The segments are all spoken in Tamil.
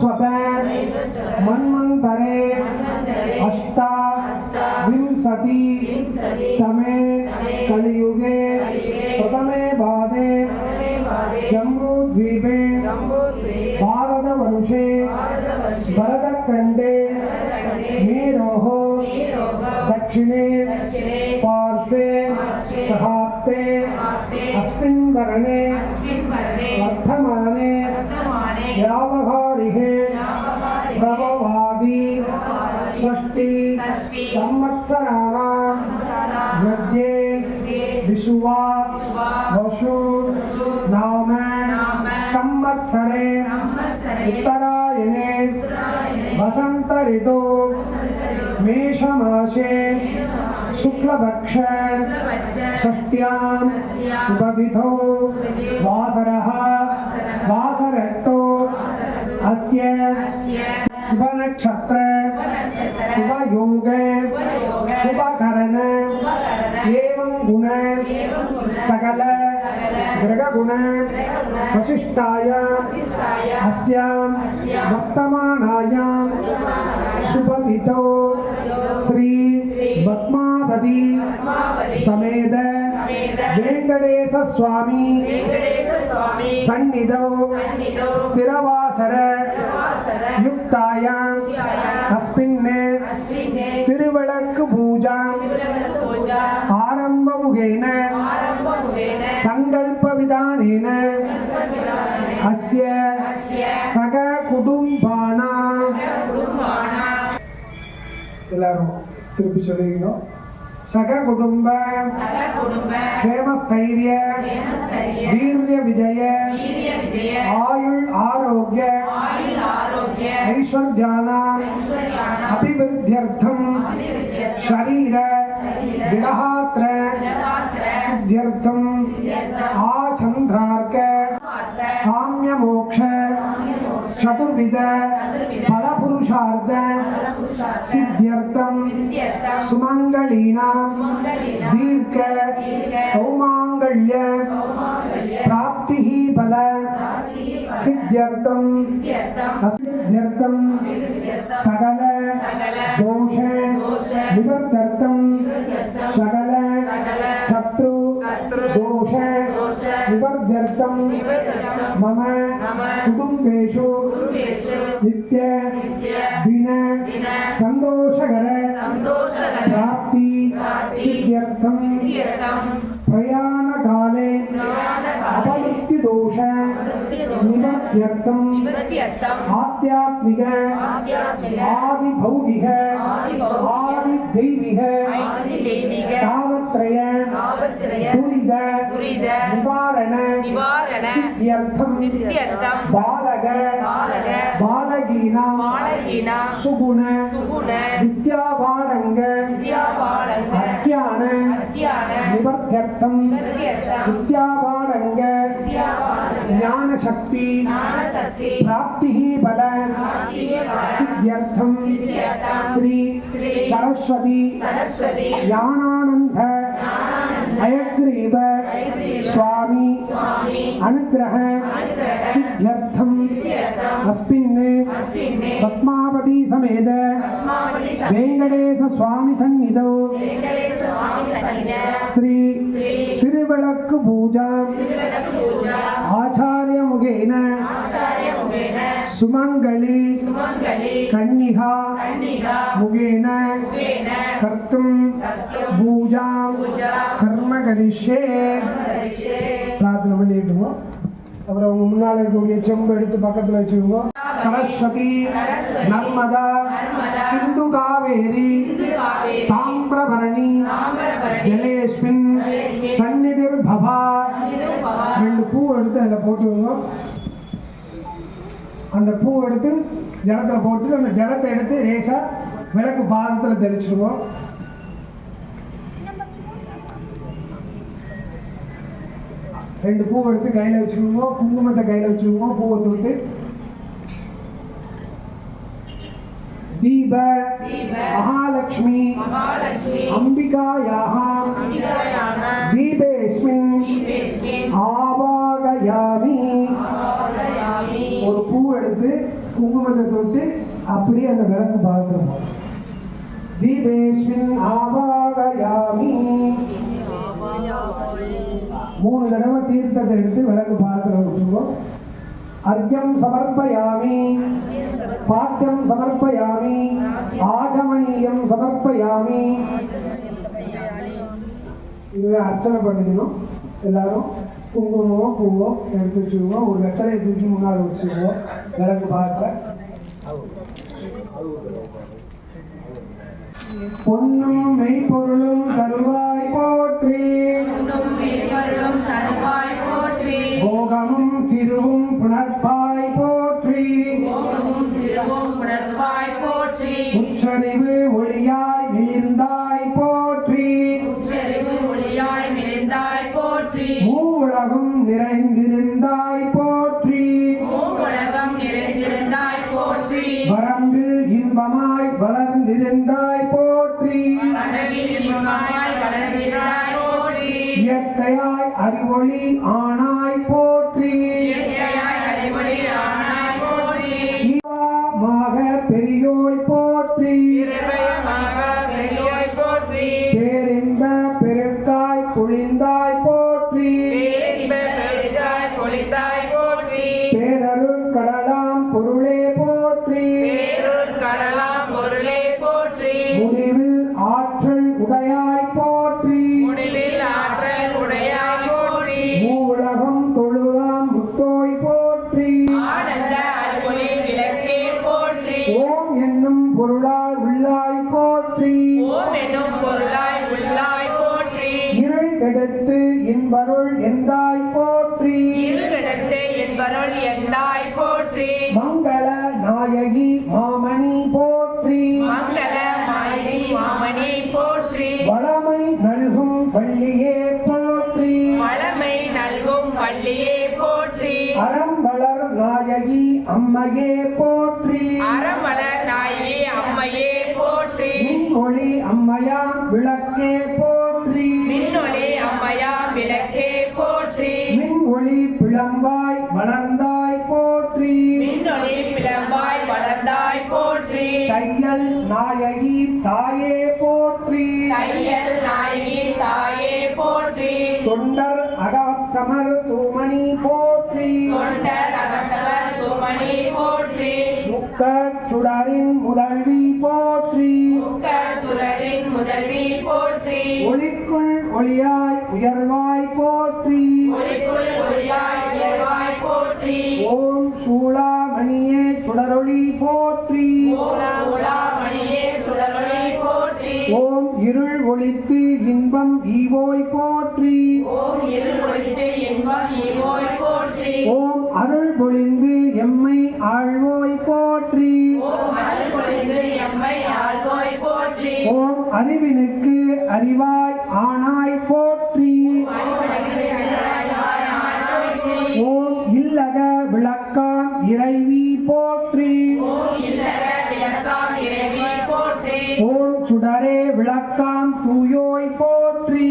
வைவஸ்வத மன்வந்தரே அஷ்டா விம்சதி தமே கலியுகே பிரதமே பாதே ஜம்பூத்வீபே भारतवर्षे भरतखण्डे मेरोः दक्षिणे पार्श्वे सहाब्दे अस्मिन् वर्णे वर्धमाने व्यावहारिके प्रभवादि षष्टि संवत्सराणां मध्ये विषुवा वसु नाम संवत्सरे उत्तरायणे वसंत ऋतु मेषमासे शुक्लपक्ष षष्ट्यां शुभतिथौ वासरः वासरतो अस्य शुभनक्षत्र शुभयोग शुभकरण एवं गुण सकल ग्रहगुण वशिष्ठायां अस्यां वर्तमानायां शुभतिथौ श्री पद्मावती समेत वेंकटेश स्वामी सन्निधौ स्थिरवासर युक्तायां अस्मिन्ने तिरुवळक्कु पूजां आरम्भमुखेन संकल्प विधानेन अस्य सग कुटुंबानां எல்லாரும் திருப்பி சொல்லிக்கணும் सग कुटुंब क्षेमस्थैर्य वीर्य विजय आयुள் आरोग्य ऐश्वर्याणाम् अभिवृद्ध्यर्थं शरीर देहात्र सिद्ध्यर्थं आचन्द्रार्क काम्य मोक्ष चतुर्विध फलपुरुषार्थ सिद्ध्यर्थं सुमंगलीनां दीर्घ सौमांगल्य प्राप्तिः फल सिद्ध्यर्थं सिद्ध्यर्थं सकल दोष निवर्त्यर्थं सकल शत्रु दोष निवर्त्यर्थं मम कुटुंबेषु नित्य दिन संतोषकर प्राप्ति सिद्ध्यर्थं प्रयाण काले अपवृत्ति दोष निवर्त्यर्थं आध्यात्मिक आदि भौतिक आदि दैविक तावत्रय दुरित निवारण सिद्ध्यर्थं बालक बालकीनां सुगुण विद्यावाणंग अज्ञान निवर्त्यर्थं विद्यावाणंग ज्ञान शक्ति प्राप्तिः बल सिद्ध्यर्थं श्री सरस्वती ज्ञानानंद अयग्रीव स्वामी अनुग्रह सिद्ध्यर्थं अस्मिन् पद्मावती समेत वेंकटेश स्वामी सन्निधौ श्री तिरुवळक्कु पूजा आचार्य मुखेन सुमंगली कन्निका मुखेन कर्तुं पूजां कर्म करिष्ये प्रार्थना பண்ணிடுவோம் அப்புறம் முன்னால இருக்கக்கூடிய செம்பு எடுத்து பக்கத்துல வச்சுக்கோங்க सरस्वती नर्मदा सिंधु कावेरी ताम्रभरणी जलेस्मिन् सन्निधिर्भवा ரெண்டு பூ எடுத்து அதில் போட்டுக்கோங்க அந்த பூ எடுத்து ஜலத்தில் போட்டு அந்த ஜலத்தை எடுத்து லேசாக விளக்கு பாதத்தில் தெளிச்சிடுவோம் ரெண்டு பூ எடுத்து கையில் வச்சுக்கோங்க குங்குமத்தை கையில் வச்சுக்கோங்க பூவை தொட்டு दीप महालक्ष्मी अंबिकायाः दीपेस्मिन् आवाहयामि ஒரு பூ எடுத்து குங்குமத்தை தொட்டு அப்படியே அந்த விளக்கு பாத்திரம் போடும். தீபேஸ்மின் ஆவாகயாமி 3 தடவை தீர்த்தத்தை எடுத்து விளக்கு பாத்திரம் விட்டுருவோம். அர்க்யம் சமர்ப்பயாமி, பாத்தியம் சமர்ப்பயாமி, ஆஜமனீயம் சமர்ப்பயாமி. இதுவே அர்ச்சனை பண்ணிக்கணும். எல்லாரும் குங்குமமோ பூவோ எடுத்து வச்சுக்குவோம். ஒரு வெத்தலையை தூக்கி முன்னால் வச்சுக்குவோம். விளக்கு பார்க்க பொன்னும் மெய்ப்பொருளும் தருவாய் போற்றி, போகமும் திருவும் புணர்ப்பாய் போற்றி, உச்சரிவு ஒளியாய் விழுந்தாய் போற்றி, மூவுலகம் நிறைந்திருந்தாய் போற்றி, வரம்பில் இன்பமாய் வளர்ந்திருந்தாய் போற்றி, இயற்கையாய் அறிவொளி ஆனாய் போற்றி, மாக பெரியோய் போற்றி, பேரின்ப பெருக்காய் பொழிந்தாய் போற்றி, பேரருள் கடலாம் பொருளே போற்றி, முடிவில் ஆற்றல் உடையாய் போற்றி, மூவுலகம் தொழுதாம் முத்தோய் போற்றி, ஓம் என்னும் பொருளாய் உள்ளாய் போற்றி, இருள் கெடுத்து இன்பருள் எந்தாய் போற்றி, மங்கள நாயகி மாமணி போற்றி, வளமை நல்கும் பள்ளியே போற்றி, அறம்பளர் நாயகி அம்மையே போற்றி, மின்மொழி அம்மையா விளக்கே போற்றி, மின்மொழி பிளம்பாய் வளர்ந்தாய் போற்றி, தையல் நாயகி தாயே போற்றி, தொண்டர் அகவத்தமர் தூமணி போற்றி, முக்கட் சுடரின் முதல்வி போற்றி, ஒளிக்குள் ஒளியாய் உயர்வாய் போற்றி, ஓம் சூளாமணியே சுடரொளி போற்றி, ஓம் இருள் ஒளித்து இன்பம் ஈவோய் போற்றி, ஓம் அருள் பொழிந்து எம்மை ஆழ்வோய் போற்றி, ஓம் அறிவினுக்கு அறிவாய் ஆனாய் போற்றி, ஓம் இல்லக விளக்காம் இறைவி போற்றி, ஓம் சுடரே விளக்காம் தூயோய் போற்றி,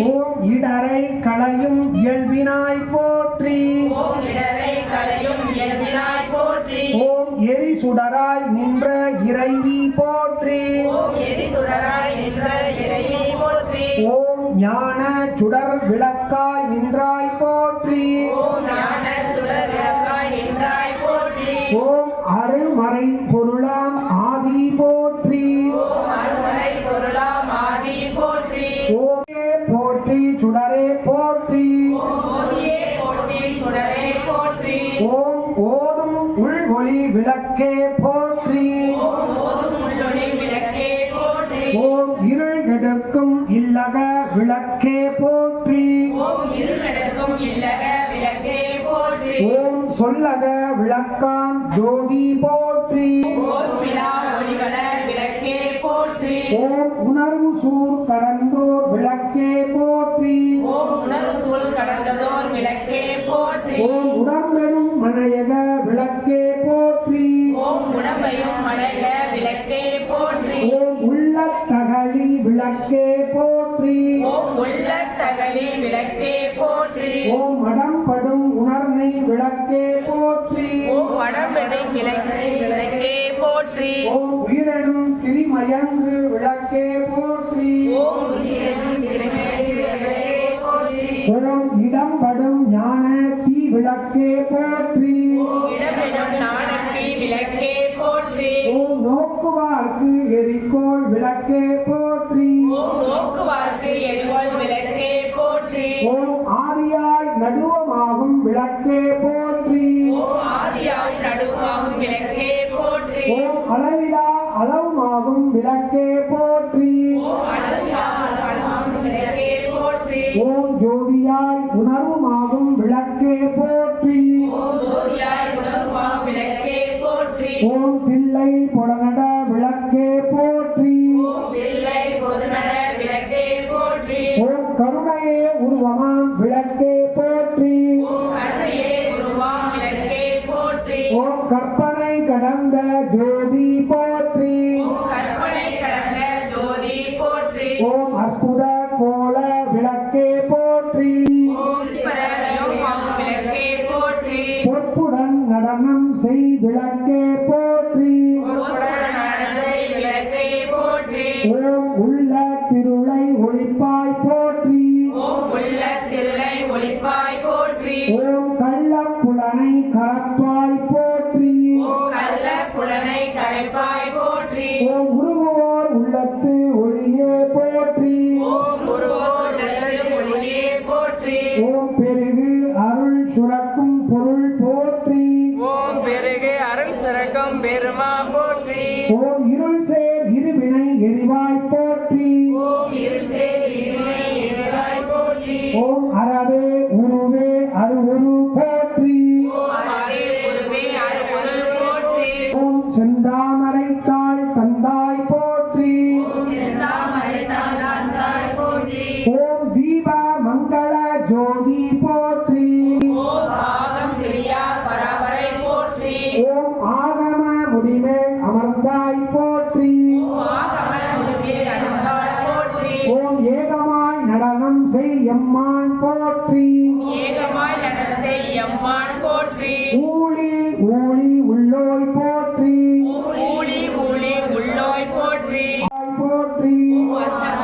ஓம் இடரை களையும் இயல்பினாய் போற்றி, ஓம் எரி சுடராய் நின்ற இறைவி போற்றி, ஓம் ஞான சுடர் விளக்காய் நின்றாய் போற்றி, ஓம் அருமறை பொருளாம் ஆதி போற்றி, ஓமே போற்றி சுடரே போற்றி, ஓம் ஓதும் உள்ஒளி விளக்கே போற்றி, ஓம் இருள் கெடுக்கும் இல்லக விளக்கே போற்றி, ஓம் சொல்லக விளக்காம் ஜோதி போற்றி, ஓம் உணர்வு சூர் கடந்தோர் விளக்கே போற்றி, ஓம் உடம்பெரும் மனையக விளக்கே போற்றி, ஓம் உள்ள தகழி விளக்கே போற்றி, ஓம் மடம்படும் உணர்னை விளக்கே போற்றி ஓம் வடபெடை விளக்கே போற்றி ஓம் உயிரெனும் திரிமயங்கு விளக்கே போற்றி ஓம் உயிரெனும் திரிமயங்கு விளக்கே போற்றி ஓம் இடம்படும் ஞான தீ விளக்கே போற்றி இடமிடம் நாணத்தி விளக்கே போற்றி ஓம் நோக்குவார்க்கு எரிக்கோள் விளக்கே போற்றி ஓம் நோக்குவார்க்கு எரிகோள் விளக்கே போற்றி ஓம் ஆதியாய் நடுவமாகும் விளக்கே போற்றி ஓம் ஆதியாய் நடுவாகும் விளக்கே போற்றி ஓம் அளவிலா அளவுமாகும் விளக்கே போற்றி ஓம் அளவிலா அளவாகும் விளக்கே போற்றி ஓம் ஜோதியாய் உணர்வுமாகும் விளக்கே போற்றி ஓம் ஜோதியாய் உணர்வாகும் விளக்கே போற்றி ஓம் தில்லை பொடநட விளக்கே போற்றி ஓம் தில்லை பொதுநட விளக்கே போற்றி ஓம் கருணையே உருவமாம் விளக்கே போற்றி ஓம் கருணையே உருவாம் விளக்கே போற்றி ஓம் கற்பனை கடந்த ஜோதி போற்றி ஓம் கற்பனை கடந்த ஜோதி போற்றி ஓம் அற்புத கோல விளக்கே போற்றி ஓம் சிவரயோமாகும் விளக்கே போற்றி பொற்புடன் நடனம் செய் விளக்கே போற்றி பொற்புடன் நடனத்தை விளக்கே போற்றி ஓம் உள்ள திருளை ஒளிப்பாய் போற்றி ஓம் உள்ள திருளை ஒளிப்பாய் போற்றி ஓம் கள்ளப்புலனை கலப்பாய் போற்றி ஓம் கள்ள புலனை கரைப்பாய் போற்றி ஓம் உருகுவோர் உள்ளத்து ஒளியே போற்றி ஓம் குருவோர் நல்லது ஒளியே போற்றி ஓம் பெருகு அருள் சுரக்கும் பொருள் போற்றி ஓம் பெருகு அருள் சிறக்கும் பெருமா போற்றி ஓம் இருள் சேர் இருவினை எரிவாய் போற்றி ஓம் இருள் சேர் இருளை எரிவாய் போற்றி ஓம் அறவே உருவே அருவுரு போற்றி ஓம் அருளே குருவே அருள் போற்றி ஓம் செந்தாமரை தாள் தந்தாய் போற்றி சிந்தாமரை தாண்டாய் போற்றி ஓம் தீப மங்கள ஜோதி போற்றி ஓம் ஆகம் பிரியா பரபரை போற்றி ஓம் ஆகம முடிமேல் அமர்ந்தாய் போற்றி ஓம் ஆகம முடிவே அன்பாய் போற்றி ஓம் ஏகமாய் நடனம் செய் எம்மான் போற்றி ஏகமாய் நடனம் செய் எம்மான் போற்றி ஊழி ஊழி உள்ளோய் போற்றி ஊழி ஊழி உள்ளோய் போற்றி போற்றி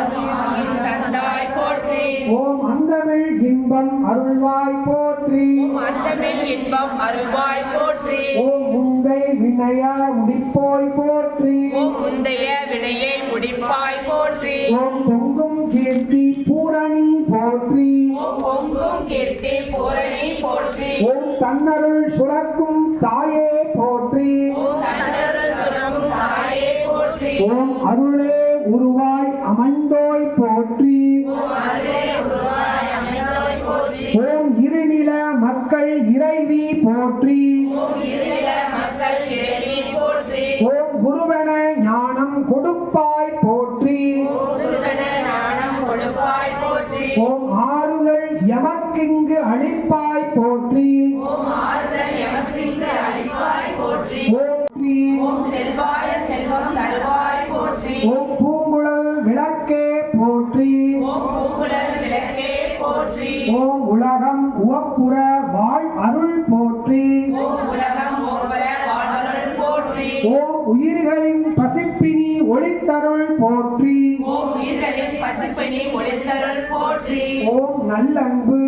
அந்தமில் தந்தாய் போற்றி ஓம் அந்தமிழ் இன்பம் அருள்வாய் போற்றி ஓம் அந்தமில் இன்பம் அருள்வாய் போற்றி ஓம் முந்தை வினய முடிப்போய் போற்றி ஓம் முந்தைய வினையை முடிப்பாய் போற்றி ஓம் பொங்கும் கீர்த்தி பூரணி போற்றி ஓம் பொங்கும் கீர்த்தி பூரணி போற்றி ஓம் தன்னருள் சுரக்கும் தாயே போற்றி ஓம் தன்னருள் சுரக்கும் தாயே போற்றி ஓம் அருளே உருவாய் அமைந்தோய் போற்றி ஓம் அருளே உருவாய் அமைந்தோய் போற்றி ஓம் இருநில மக்கள் இறைவி போற்றி ஓம் இருநில மக்கள் இறைவி போற்றி ஓம் குருவென ஞானம் கொடுப்பாய் போற்றி ஓம் குருதன ஞானம் கொடுப்பாய் போற்றி ஓம் ஆறுதல் எமக்கிங்கு அளிப்பாய் போற்றி ஓம் ஆறுதல் எமக்கிங்கு அளிப்பாய் போற்றி போற்றி ஓம் செல்வாய செல்வம் தருவாய் போற்றி ஓம் பூங்குழல் விளக்கே போற்றி ஓம் பூங்குழல் விளக்கே போற்றி ஓம் உலகம் உவப்புற வாழ் அருள் போற்றி ஓம் உலகம் ஓவர வாழ்வருள் போற்றி ஓம் உயிர்களின் பசிப்பினி ஒளித்தருள் போற்றி ஓம் உயிர்களின் பசிப்பினி ஒளித்தருள் போற்றி ஓம் நல்லன்பு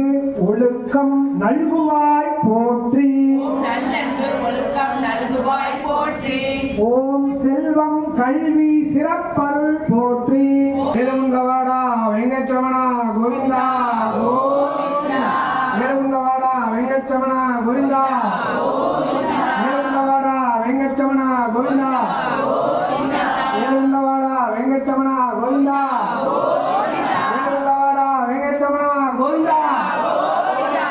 ஒழுக்கம் நல்குவாய் போற்றி ஓம் நல்லன்பு ஒழுக்கம் நல்குவாய் போற்றி ஓம் செல்வம் கல்வி சிறப்பருள் போற்றி வேலுங்கவாடா வெங்கச்சமனா கோவிந்தா வேலுங்கவாடா வெங்கச்சமனா கோவிந்தா வேலுங்கவாடா வெங்கச்சமனா கோவிந்தா வேலுங்கவாடா வெங்கச்சமனா கோவிந்தா வேலுங்கவாடா வெங்கச்சமனா கோவிந்தா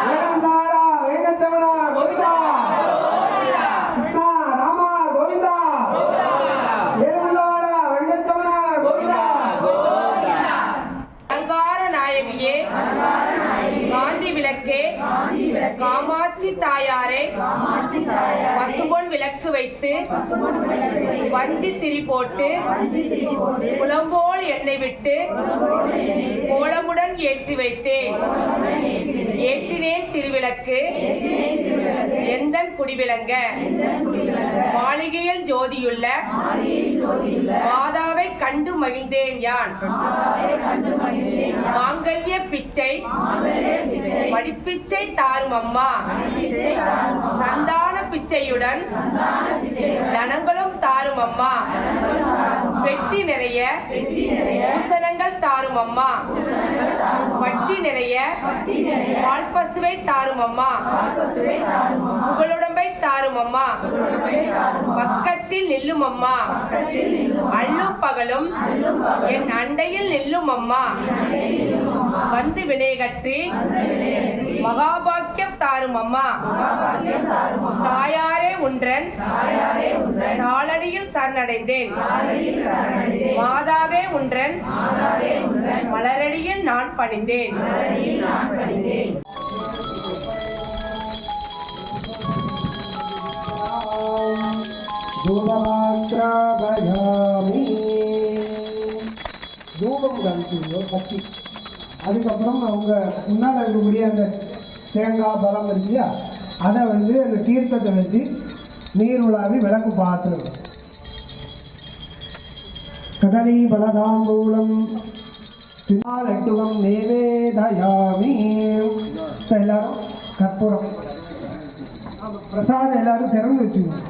வேலுங்கவாடா வெங்கச்சமனா கோவிந்தா கிருஷ்ணா ராமா கோவிந்தா வேலுங்கவாடா வெங்கச்சமனா கோவிந்தா அலங்கார நாயகியே காந்தி விளக்கே காமாட்சி தாயாரே பசும்பொன் விளக்கு வைத்து வஞ்சி திரி போட்டு குளம்போல் போல் என்னை விட்டு கோலமுடன் ஏற்றி வைத்தேன். ஏற்றினேன் திருவிளக்கு எந்தன் குடிவிளங்க. மாளிகையில் ஜோதியுள்ள மாதாவை கண்டு மகிழ்ந்தேன் யான். மாங்கல்ய பிச்சை மடிப்பிச்சை தாரும் அம்மா. சந்தான பிச்சையுடன் தனங்களும் தாரும் அம்மா. பெட்டி நிறைய பூசணங்கள் தாரும் அம்மா. பட்டி நிறைய பால் பசுவை தாரும் அம்மா. புகழுடம்பை தாரும் அம்மா. பக்கத்தில் நில்லும் அம்மா. அள்ளும் பகலும் என் அண்டையில் நில்லும் அம்மா. வந்து வினைகற்றி மகாபாக்கியம் தாரும் அம்மா. தாயாரே உன்றன் நாளடியில் சரணடைந்தேன். மாதாவே உன்றன் மலரடியில் நான் பணிந்தேன். தூபம் காமிச்சிருந்தோ பத்தி. அதுக்கப்புறம் அவங்க முன்னால் இருக்கக்கூடிய அந்த தேங்காய் பழம் இருக்கியா, அதை வந்து அந்த தீர்த்தத்தை வச்சு நீர் உலாவி விளக்கு பாத்திரம். கதலி பலதாம்பூலம் தினாலட்டுகம் நேவேதயாமி. எல்லாரும் கற்பூரம் பிரசாதம் எல்லாரும் திறந்து வச்சுக்கணும்.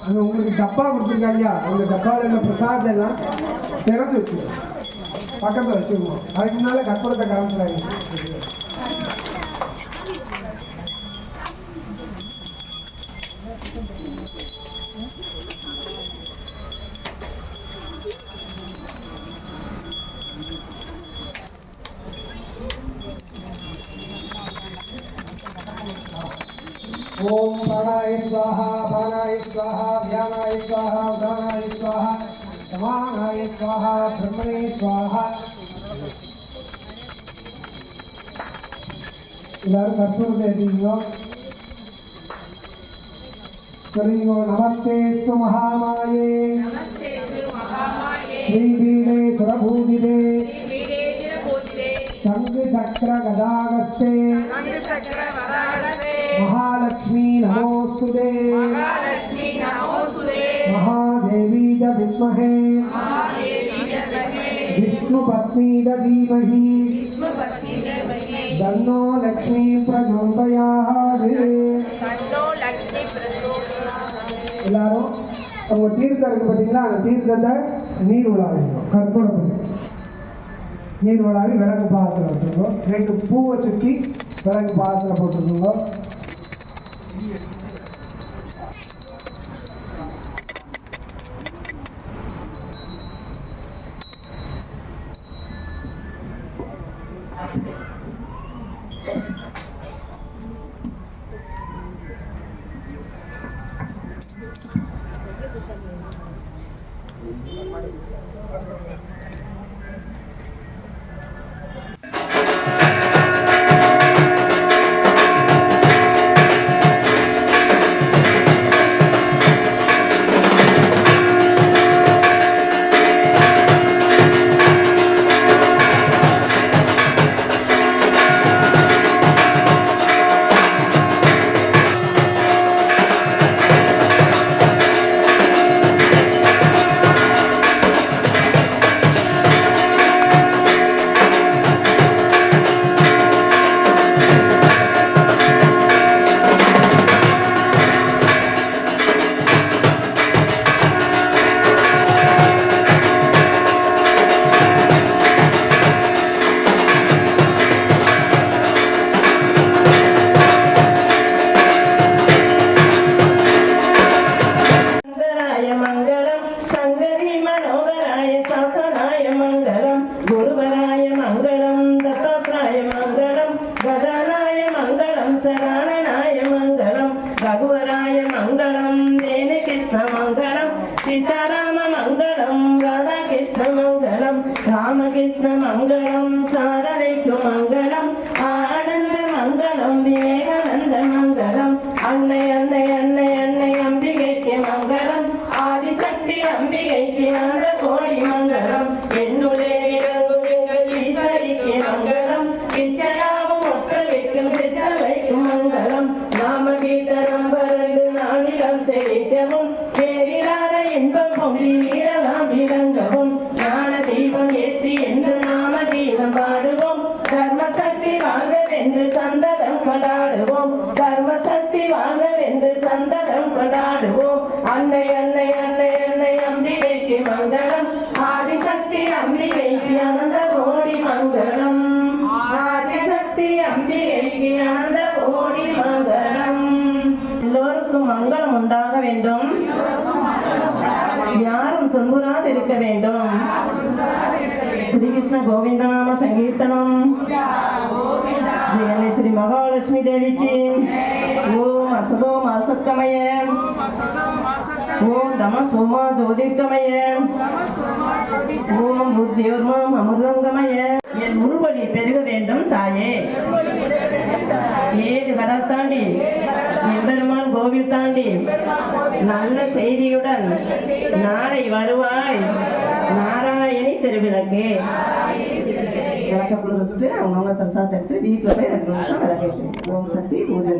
அது உங்களுக்கு டப்பா கொடுத்துருக்காங்க, அந்த டப்பாவில் உள்ள பிரசாதம் எல்லாம் திறந்து வச்சுக்கணும், பக்கத்தில் வச்சுக்கணும். அதுக்கு முன்னால் கற்பூரத்தை காமிச்சாங்க. ஓம் பிராணாய ஸ்வாஹா, பானாய ஸ்வாஹா, வியானாய ஸ்வாஹா, உதானாய ஸ்வாஹா, சமானாய ஸ்வாஹா, பிரம்மணே ஸ்வாஹா. எல்லாரும் கற்பூரத்தை எழுதிங்கோ. சொல்லுங்கோ. நமஸ்தேஸ்து மகாமாயே ஸ்ரீபீடே சுரபூதிதே சங்கு சக்கர கதாகஸ்தே महालक्ष्मी नमोस्तुते महादेवी च विद्महे विष्णुपत्नी च धीमहि तन्नो लक्ष्मी प्रचोदयात्. எல்லாரும் அவங்க தீர்த்தம் இருக்கு பார்த்தீங்களா, அந்த தீர்த்தத்தை நீர் உலாவிக்கணும். கற்பூரத்துக்கு நீர் உலாவி விளக்கு பாத்திரம் வச்சுருக்கோம். 2 பூவை சுற்றி விளக்கு பாத்திரம் போட்டுருக்கோங்க. சக்தி நீடலாம் விளங்கவும் ஞான தீபம் ஏற்றி என்று நாம கீதம் பாடுவோம் தர்ம சக்தி வாழ்கவென்று சந்ததம் கொண்டாடுவோம் தர்ம சக்தி வாழ்கவென்று சந்ததம் கொண்டாடுவோம் அன்னை அன்னை அன்னை அன்னை அம்பிகைக்கு மங்களம் ஆதிசக்தி அம்பிகைக்கு அனந்த கோடி மங்களம் ஆதிசக்தி அம்பிகைக்கு அனந்த கோடி மங்களம் எல்லோருக்கும் மங்களம் உண்டாக வேண்டும் யாரும் துன்புறாது இருக்க வேண்டும் ஸ்ரீ கிருஷ்ண கோவிந்த நாம சங்கீர்த்தனம் ஜெயமே ஸ்ரீ மகாலட்சுமி தேவிக்கு ஓம் அசதோ மாசக்கமய ஓம் தம சோமா ஜோதிர்கமய ஓம் புத்தியோர்மாம் அமிர்தங்கமய என் முழுவழி பெருக வேண்டும் தாயே ஏது கடல் தாண்டி எம்பெருமான் கோவில் தாண்டி நல்ல செய்தியுடன் நாளை வருவாய் நாராயணி திருவிளக்கு விளக்க கொடுத்துட்டு அவங்கவுங்க பிரசாதத்தை எடுத்து வீட்டில் போய் 2 நிமிஷம் விளக்கு ஓம் சக்தி பூஜை